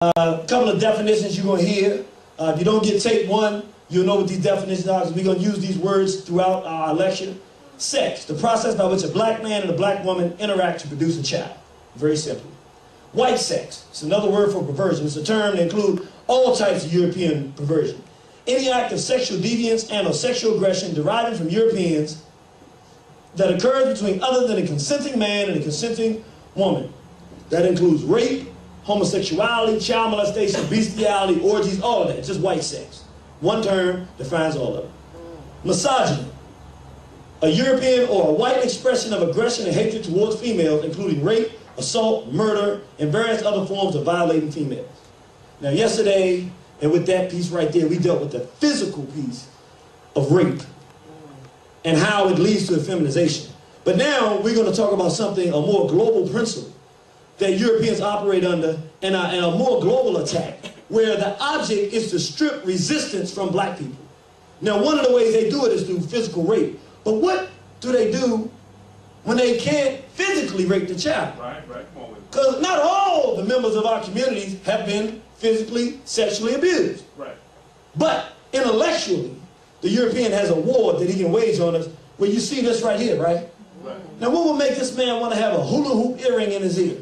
A couple of definitions you're going to hear. If you don't get tape one, you'll know what these definitions are, because we're going to use these words throughout our lecture. Sex, the process by which a black man and a black woman interact to produce a child. Very simply. White sex, it's another word for perversion. It's a term that includes all types of European perversion. Any act of sexual deviance and or sexual aggression deriving from Europeans that occurs between other than a consenting man and a consenting woman. That includes rape, homosexuality, child molestation, bestiality, orgies, all of that. Just white sex. One term defines all of it. Misogyny. A European or a white expression of aggression and hatred towards females, including rape, assault, murder, and various other forms of violating females. Now yesterday, and with that piece right there, we dealt with the physical piece of rape and how it leads to effeminization. But now we're going to talk about something, a more global principle that Europeans operate under, and a more global attack, where the object is to strip resistance from black people. Now, one of the ways they do it is through physical rape. But what do they do when they can't physically rape the child? Right. Because not all the members of our communities have been physically, sexually abused. Right. But intellectually, the European has a war that he can wage on us, where you see this right here, right? Now, what would make this man want to have a hula hoop earring in his ear?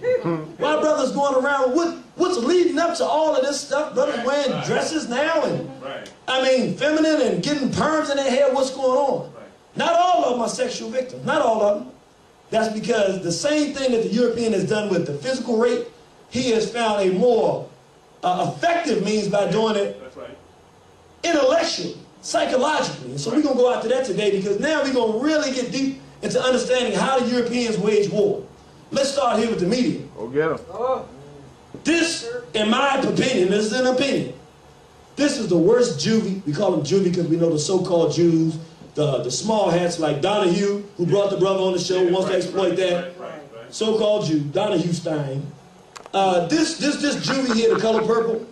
Why brothers going around, what's leading up to all of this stuff? Brothers wearing dresses now and, I mean, feminine and getting perms in their hair, what's going on? Not all of them are sexual victims, not all of them. That's because the same thing that the European has done with the physical rape, he has found a more effective means by doing it intellectually, psychologically. And so we're going to go after that today, because now we're going to really get deep into understanding how the Europeans wage war. Let's start here with the media. Go get 'em. This, in my opinion, this is an opinion, this is the worst juvie. We call them juvie because we know the so-called Jews, the small hats like Donahue, who brought the brother on the show, wants to exploit that. So-called Jew, Donahue Stein. This juvie here, the color purple,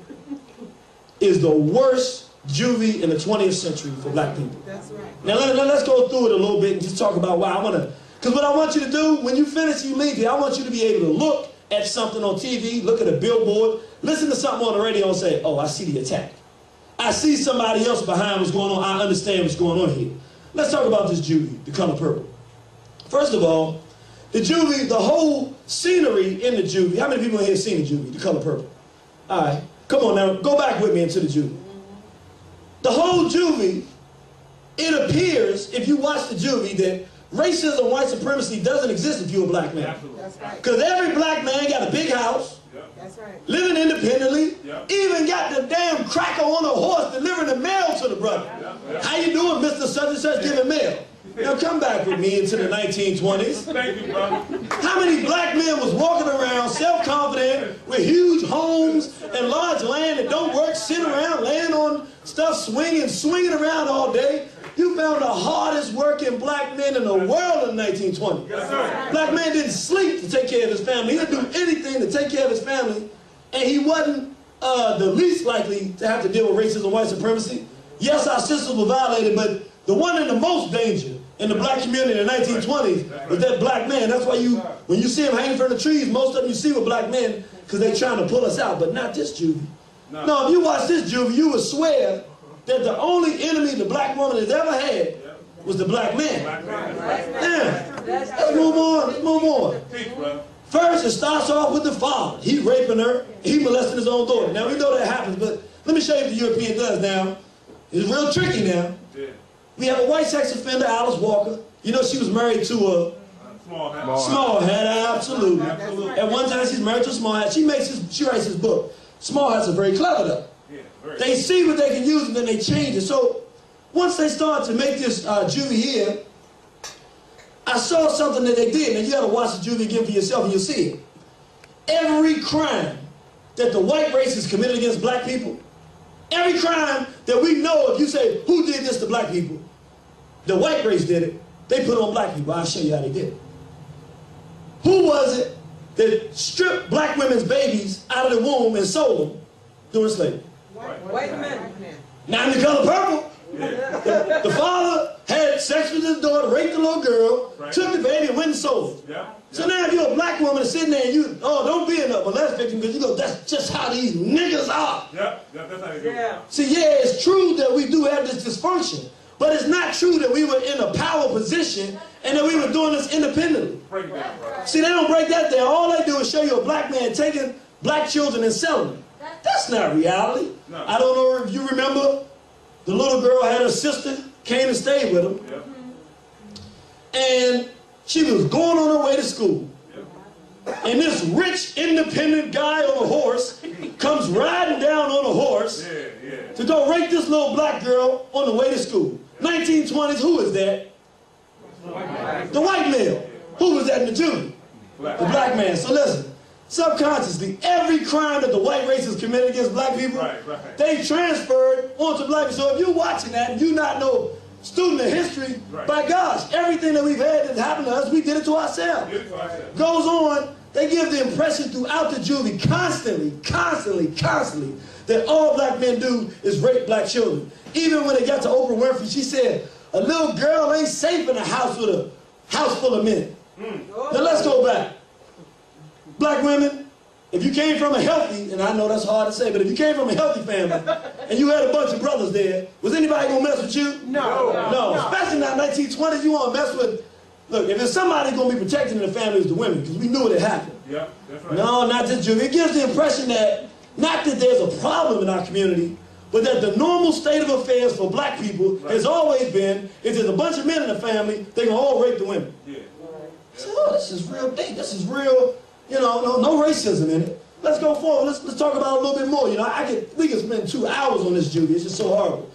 is the worst juvie in the 20th century for black people. That's right. Now let's go through it a little bit and just talk about why I want to. Because what I want you to do, when you finish, you leave here, I want you to be able to look at something on TV, look at a billboard, listen to something on the radio and say, oh, I see the attack. I see somebody else behind what's going on. I understand what's going on here. Let's talk about this juvie, the color purple. First of all, the juvie, the whole scenery in the juvie. How many people in here seen the juvie, the color purple? All right, come on now, go back with me into the juvie. The whole juvie, it appears, if you watch the juvie, that racism, white supremacy doesn't exist if you're a black man. Because every black man got a big house, living independently, even got the damn cracker on a horse delivering the mail to the brother. How you doing, Mr. Such and Such, giving mail? Now come back with me into the 1920s. Thank you, brother. How many black men was walking around self-confident with huge homes and large land that don't work, sitting around laying on stuff, swinging around all day? You found the hardest working black men in the world in the 1920s. Yes, sir. Black man didn't sleep to take care of his family. He didn't do anything to take care of his family. And he wasn't the least likely to have to deal with racism, white supremacy. Yes, our systems were violated, but the one in the most danger in the black community in the 1920s was that black man. That's why when you see them hanging from the trees, most of them you see were black men, because they're trying to pull us out, but not this juvie. No, if you watch this juvie, you would swear that the only enemy the black woman has ever had was the black man. Yeah. Let's move on. Let's move on. First, it starts off with the father. He's raping her. He molesting his own daughter. Now, we know that happens, but let me show you what the European does now. It's real tricky now. We have a white sex offender, Alice Walker. You know, she was married to a small hat, absolutely. At one time, she's married to a small hat. She writes his book. Small hats are very clever, though. They see what they can use and then they change it. So once they start to make this juvie here, I saw something that they did. Now you got to watch the juvie again for yourself and you'll see it. Every crime that the white race has committed against black people, every crime that we know, if you say, who did this to black people? The white race did it. They put it on black people. I'll show you how they did it. Who was it that stripped black women's babies out of the womb and sold them during slavery? White men. Not in the color purple. The father had sex with his daughter, raped the little girl, took the baby and went and sold it. So now if you're a black woman sitting there and you, oh, don't be a molest victim because you go, that's just how these niggas are. That's how they do. See, yeah, it's true that we do have this dysfunction, but it's not true that we were in a power position and that we were doing this independently. Break it down, bro. See, they don't break that down. All they do is show you a black man taking black children and selling them. That's not reality. No. I don't know if you remember, the little girl had her sister, came and stayed with him, and she was going on her way to school. And this rich, independent guy on a horse comes riding down on a horse to go rape this little black girl on the way to school. 1920s, who is that? The white male. Who was that in the juvie? The black man. So listen, subconsciously, every crime that the white race has committed against black people, they transferred onto black people. So if you're watching that and you not know student of history, by gosh, everything that we've had that happened to us, we did it to ourselves. Goes on, they give the impression throughout the juvie constantly, that all black men do is rape black children. Even when they got to Oprah Winfrey, she said, a little girl ain't safe in a house with a house full of men. Now let's go back. Black women, if you came from a healthy, and I know that's hard to say, but if you came from a healthy family, and you had a bunch of brothers there, was anybody gonna mess with you? No. Especially not 1920s, you wanna mess with, look, if there's somebody gonna be protecting the family, it's the women, because we knew it had happened. Yeah, that's right. No, not this juvie. It gives the impression that, not that there's a problem in our community, but that the normal state of affairs for black people has always been, if there's a bunch of men in the family, they can all rape the women. So, oh, this is real deep, this is real, you know, no racism in it. Let's go forward. Let's talk about it a little bit more. You know, we could spend 2 hours on this juvie. It's just so horrible.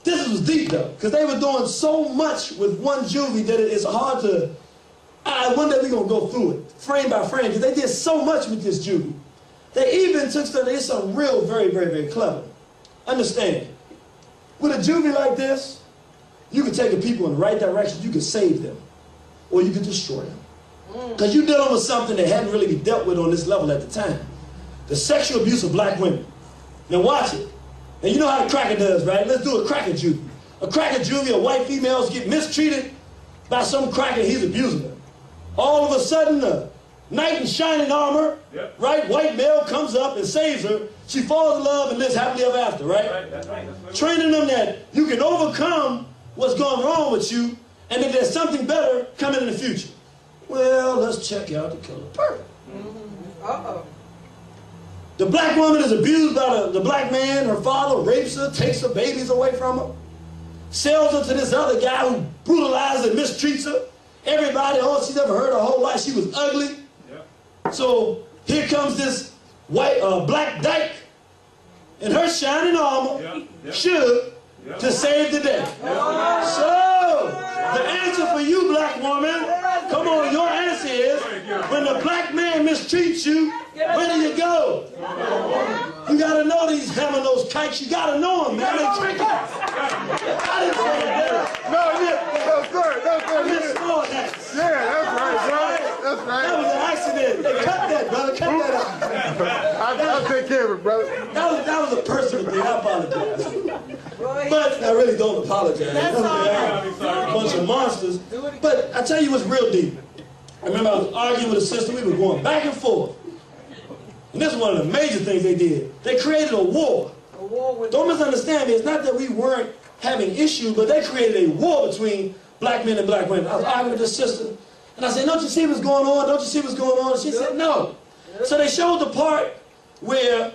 This was deep though, because they were doing so much with one juvie that it's hard to. One day we're gonna go through it, frame by frame, because they did so much with this juvie. They even took stuff. There's some real, very clever. Understand? With a juvie like this, you could take the people in the right direction. You could save them, or you could destroy them. Because you're dealing with something that hadn't really been dealt with on this level at the time. The sexual abuse of black women. Now watch it. And you know how the cracker does, right? Let's do a cracker juvie. A cracker juvie, or white females get mistreated by some cracker, he's abusing them. All of a sudden, a knight in shining armor, right? White male comes up and saves her. She falls in love and lives happily ever after, right? That's right. Training them that you can overcome what's going wrong with you, and that there's something better coming in the future. Well, let's check out The Color Purple. The black woman is abused by the black man. Her father rapes her, takes her babies away from her, sells her to this other guy who brutalizes and mistreats her. Everybody, all she's ever heard her whole life, she was ugly. So here comes this black dyke in her shining armor, should to save the day. So the answer for you, black woman, come on, your answer is, when the black man mistreats you, where do you go? You gotta know these hammer-nosed kikes. You gotta know them, man. They tricky. I didn't say that. That's right. That was an accident. They cut that, brother. Cut that out. I'll take care of it, brother. That was a personal thing. I apologize. But I really don't apologize. That's all right. A bunch of monsters. But I tell you what's real deep. I remember I was arguing with a sister. We were going back and forth. And this is one of the major things they did. They created a war. Don't misunderstand me. It's not that we weren't having issues, but they created a war between black men and black women. I was arguing with this sister. And I said, don't you see what's going on? Don't you see what's going on? And she said, no. So they showed the part where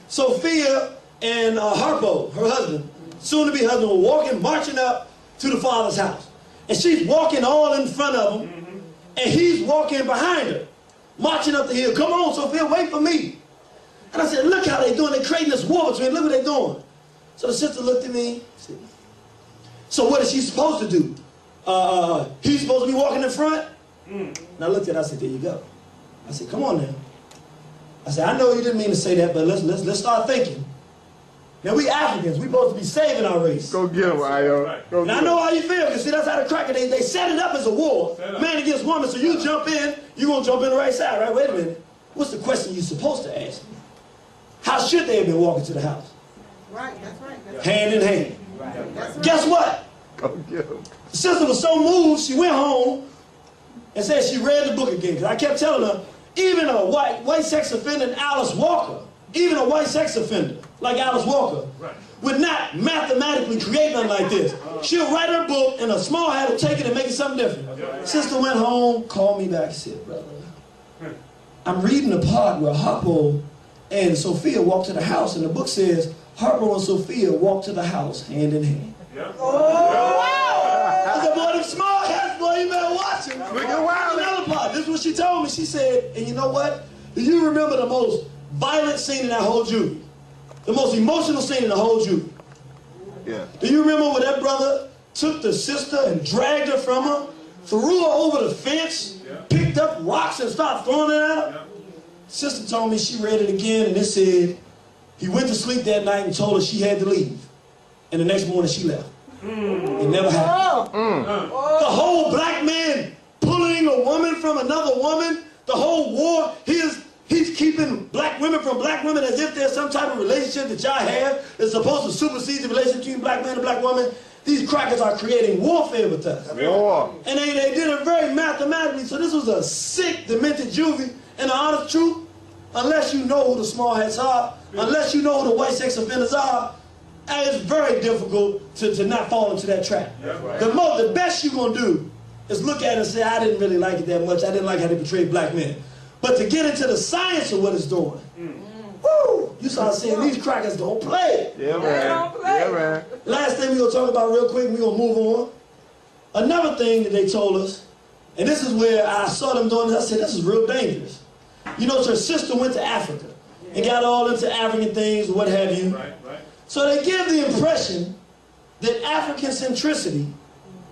Sophia and Harpo, her husband, soon-to-be husband, were walking, marching up to the father's house. And she's walking all in front of him, and he's walking behind her, marching up the hill. Come on, Sophia, wait for me. And I said, look how they're doing. They're creating this war between, look what they're doing. So the sister looked at me. Said, so what is she supposed to do? He's supposed to be walking in front? And I looked at her, I said, there you go. I said, come on now. I said, I know you didn't mean to say that, but let's start thinking. Now we Africans, we supposed to be saving our race. Go get him, Ayo. And I know how you feel, because see, that's how the cracker, they set it up as a war, man against woman, so you jump in, you're going to jump in the right side, right? Wait a minute. What's the question you're supposed to ask me? How should they have been walking to the house? Right, that's right. That's Hand in hand. right. Guess what? Go get him. The sister was so moved, she went home and said she read the book again. Because I kept telling her, even a white sex offender, Alice Walker, even a white sex offender like Alice Walker, would not mathematically create nothing like this. She'll write her book and a small hat will take it and make it something different. Sister went home, called me back and said, brother, I'm reading the part where Harpo and Sophia walked to the house, and the book says Harpo and Sophia walked to the house hand in hand. I said, boy, them small hats, boy, you better watch them. Another part, this is what she told me. She said, and you know what? Do you remember the most violent scene in that whole juvie? The most emotional scene in the whole juvie? Yeah. Do you remember when that brother took the sister and dragged her from her, threw her over the fence, picked up rocks and started throwing it at her? Sister told me she read it again, and it said he went to sleep that night and told her she had to leave. And the next morning she left. It never happened. The whole black man pulling a woman from another woman, the whole war, he's keeping black women from black women as if there's some type of relationship that y'all have that's supposed to supersede the relationship between black man and black woman. These crackers are creating warfare with us. War. And they did it very mathematically. So this was a sick, demented juvie. And the honest truth, unless you know who the small hats are, unless you know who the white sex offenders are, it's very difficult to not fall into that trap. The best you're going to do is look at it and say, I didn't really like it that much. I didn't like how they portrayed black men. But to get into the science of what it's doing, woo, you start seeing these crackers don't play. Yeah, man. Yeah, man. Last thing we're going to talk about real quick, we're going to move on. Another thing that they told us, and this is where I saw them doing this, I said, this is real dangerous. You know, her sister went to Africa and got all into African things, what have you. So they give the impression that African centricity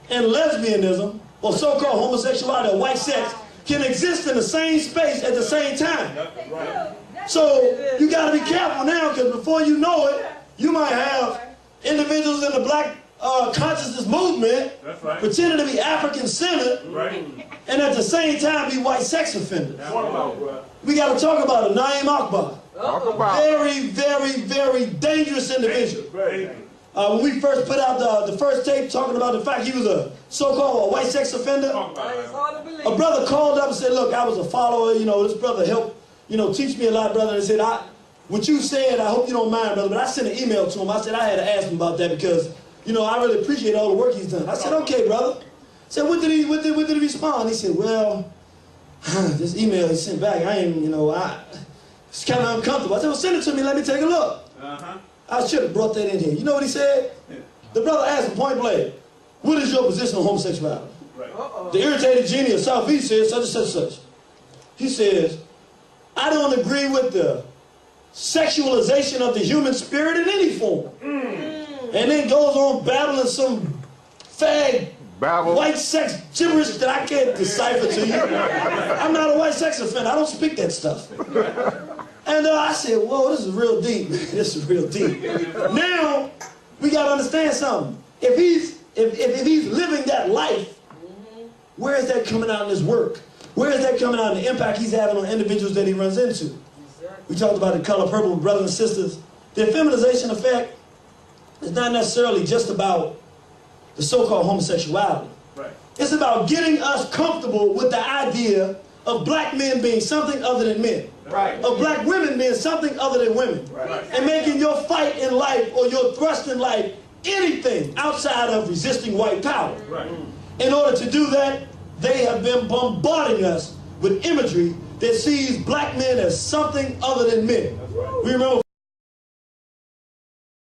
and lesbianism, or so-called homosexuality or white sex, can exist in the same space at the same time. So you got to be careful now, because before you know it, you might have individuals in the black consciousness movement pretending to be African-centered and at the same time be white sex offenders. We got to talk about it. Naeem Akbar. Very, very, very dangerous individual. When we first put out the first tape talking about the fact he was a so-called white sex offender, a brother called up and said, look, I was a follower, you know, this brother helped, you know, teach me a lot, brother. And he said, what you said, I hope you don't mind, brother, but I sent an email to him. I said I had to ask him about that because, you know, I really appreciate all the work he's done. I said, okay, brother. I said, what did he respond? He said, well, this email he sent back, it's kind of uncomfortable. I said, well, send it to me, let me take a look. I should have brought that in here. You know what he said? The brother asked him point blank, what is your position on homosexuality? The irritated genie of Southeast says such and such and such. He says, I don't agree with the sexualization of the human spirit in any form. And then goes on babbling some fag white sex gibberish that I can't decipher to you. I'm not a white sex offender. I don't speak that stuff. And I said, whoa, this is real deep. This is real deep. Now, we got to understand something. If he's living that life, where is that coming out in his work? Where is that coming out in the impact he's having on individuals that he runs into? We talked about the color purple, brothers and sisters. The effeminization effect is not necessarily just about the so-called homosexuality. It's about getting us comfortable with the idea of black men being something other than men. Of black women being something other than women. And making your fight in life or your thrust in life anything outside of resisting white power. In order to do that, they have been bombarding us with imagery that sees black men as something other than men. We remember